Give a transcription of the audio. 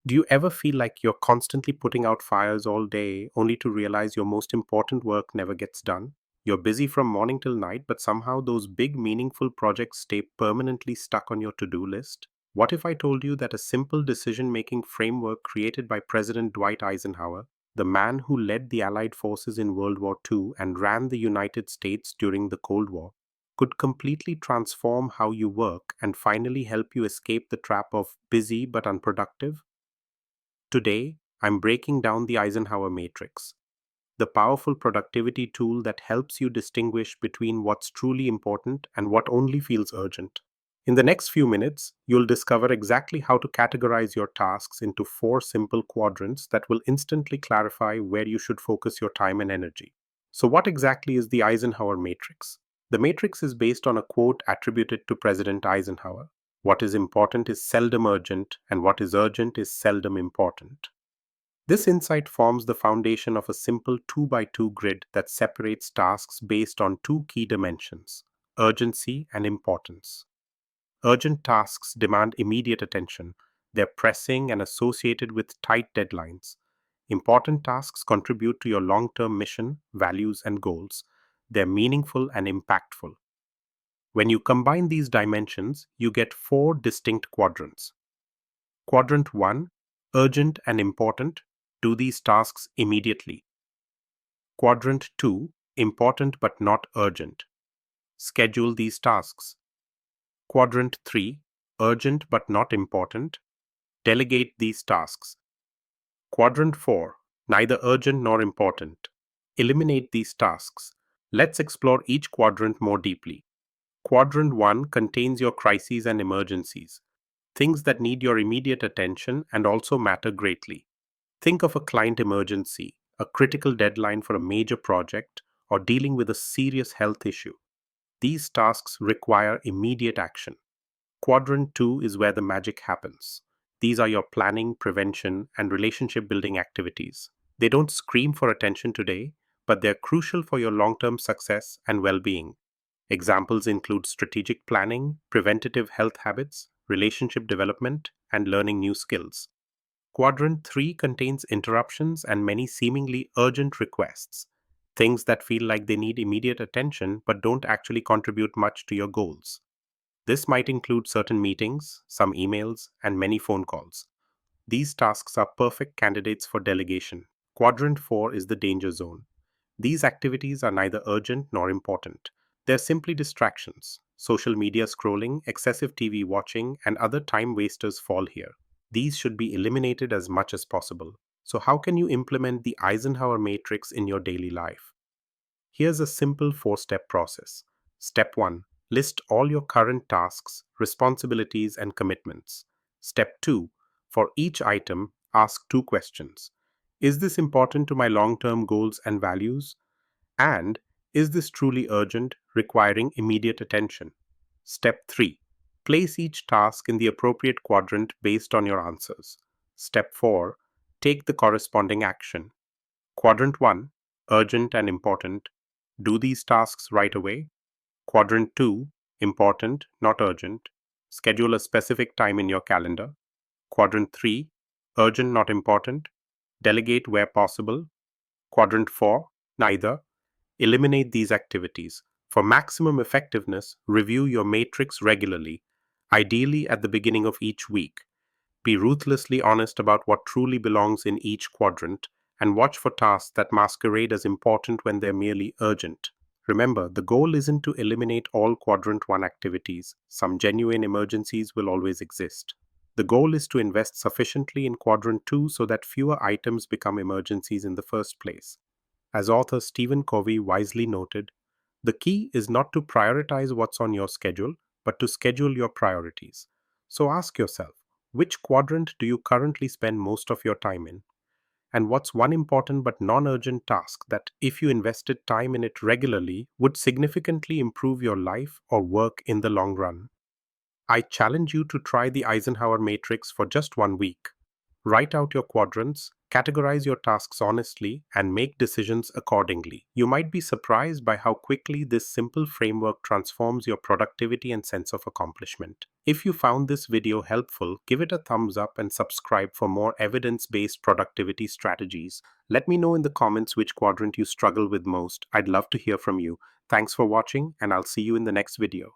Do you ever feel like you're constantly putting out fires all day only to realize your most important work never gets done? You're busy from morning till night, but somehow those big, meaningful projects stay permanently stuck on your to do list? What if I told you that a simple decision making framework created by President Dwight Eisenhower, the man who led the Allied forces in World War II and ran the United States during the Cold War, could completely transform how you work and finally help you escape the trap of busy but unproductive? Today, I'm breaking down the Eisenhower Matrix, the powerful productivity tool that helps you distinguish between what's truly important and what only feels urgent. In the next few minutes, you'll discover exactly how to categorize your tasks into four simple quadrants that will instantly clarify where you should focus your time and energy. So, what exactly is the Eisenhower Matrix? The matrix is based on a quote attributed to President Eisenhower. What is important is seldom urgent, and what is urgent is seldom important. This insight forms the foundation of a simple 2 by 2 grid that separates tasks based on two key dimensions: urgency and importance. Urgent tasks demand immediate attention. They're pressing and associated with tight deadlines. Important tasks contribute to your long term mission, values, and goals. They're meaningful and impactful. When you combine these dimensions, you get four distinct quadrants. Quadrant 1, urgent and important, do these tasks immediately. Quadrant 2, important but not urgent, schedule these tasks. Quadrant 3, urgent but not important, delegate these tasks. Quadrant 4, neither urgent nor important, eliminate these tasks. Let's explore each quadrant more deeply. Quadrant 1 contains your crises and emergencies, things that need your immediate attention and also matter greatly. Think of a client emergency, a critical deadline for a major project, or dealing with a serious health issue. These tasks require immediate action. Quadrant 2 is where the magic happens. These are your planning, prevention, and relationship building activities. They don't scream for attention today, but they're crucial for your long term success and well being. Examples include strategic planning, preventative health habits, relationship development, and learning new skills. Quadrant 3 contains interruptions and many seemingly urgent requests, things that feel like they need immediate attention but don't actually contribute much to your goals. This might include certain meetings, some emails, and many phone calls. These tasks are perfect candidates for delegation. Quadrant 4 is the danger zone. These activities are neither urgent nor important. They're simply distractions. Social media scrolling, excessive TV watching, and other time wasters fall here. These should be eliminated as much as possible. So, how can you implement the Eisenhower Matrix in your daily life? Here's a simple four-step process. Step 1. List all your current tasks, responsibilities, and commitments. Step 2. For each item, ask two questions. Is this important to my long-term goals and values? And is this truly urgent, requiring immediate attention? Step 3. Place each task in the appropriate quadrant based on your answers. Step 4. Take the corresponding action. Quadrant 1, urgent and important. Do these tasks right away. Quadrant 2, important, not urgent. Schedule a specific time in your calendar. Quadrant 3, urgent, not important. Delegate where possible. Quadrant 4, neither. Eliminate these activities. For maximum effectiveness, review your matrix regularly, ideally at the beginning of each week. Be ruthlessly honest about what truly belongs in each quadrant, and watch for tasks that masquerade as important when they're merely urgent. Remember, the goal isn't to eliminate all Quadrant 1 activities. Some genuine emergencies will always exist. The goal is to invest sufficiently in Quadrant 2 so that fewer items become emergencies in the first place. As author Stephen Covey wisely noted, the key is not to prioritize what's on your schedule, but to schedule your priorities. So ask yourself, which quadrant do you currently spend most of your time in? And what's one important but non urgent task that, if you invested time in it regularly, would significantly improve your life or work in the long run? I challenge you to try the Eisenhower Matrix for just 1 week. Write out your quadrants, categorize your tasks honestly, and make decisions accordingly. You might be surprised by how quickly this simple framework transforms your productivity and sense of accomplishment. If you found this video helpful, give it a thumbs up and subscribe for more evidence-based productivity strategies. Let me know in the comments which quadrant you struggle with most. I'd love to hear from you. Thanks for watching, and I'll see you in the next video.